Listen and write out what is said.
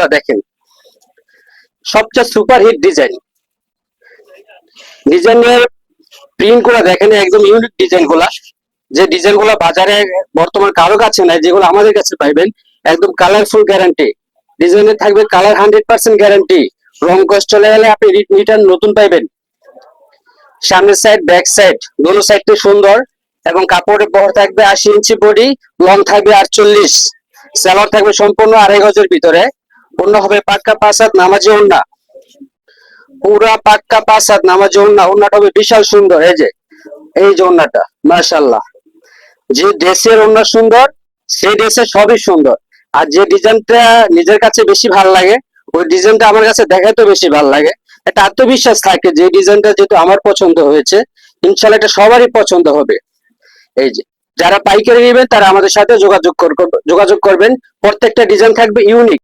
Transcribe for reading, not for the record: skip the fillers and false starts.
গুলা দেখেন, সবচেয়ে সুপার হিট ডিজাইনের প্রিন্ট গুলা দেখেন, একদম ইউনিক ডিজাইন গুলা। যে ডিজাইন গুলা বাজারে বর্তমান কারো কাছে নাই, যেগুলো আমাদের কাছে পাইবেন একদম কালারফুল গ্যারান্টি। ডিজাইনে থাকবে কালার 100% গ্যারান্টি। রং কস চলে গেলে আপনি রিটার্ন নতুন পাইবেন। সামনের সাইড ব্যাক সাইড দোনো সাইডটি সুন্দর, এবং কাপড়ের বহর থাকবে 80 ইঞ্চি বডি, লং থাকবে 48। সেলর থাকবে সম্পূর্ণ 2.5 গজের ভিতরে। ওড়না হবে পাক্কা 5 হাত নামাজি ওড়না, পুরা পাক্কা 5 হাত নামাজি ওড়না। ওড়নাটা হবে বিশাল সুন্দর। এই যে ওড়নাটা, মাশাআল্লাহ। যে ড্রেসের ওড়না সুন্দর, সেই ড্রেসের সবই সুন্দর। আর যে ডিজাইনটা নিজের কাছে বেশি ভালো লাগে, ওই ডিজাইনটা আমার কাছে দেখাতে বেশি ভালো লাগে। একটা আত্মবিশ্বাস থাকে যে ডিজাইনটা যেহেতু আমার পছন্দ হয়েছে, ইনশাল্লাহ এটা সবারই পছন্দ হবে। এই যে যারা পাইকারি নেবেন তারা আমাদের সাথে যোগাযোগ করবেন। প্রত্যেকটা ডিজাইন থাকবে ইউনিক।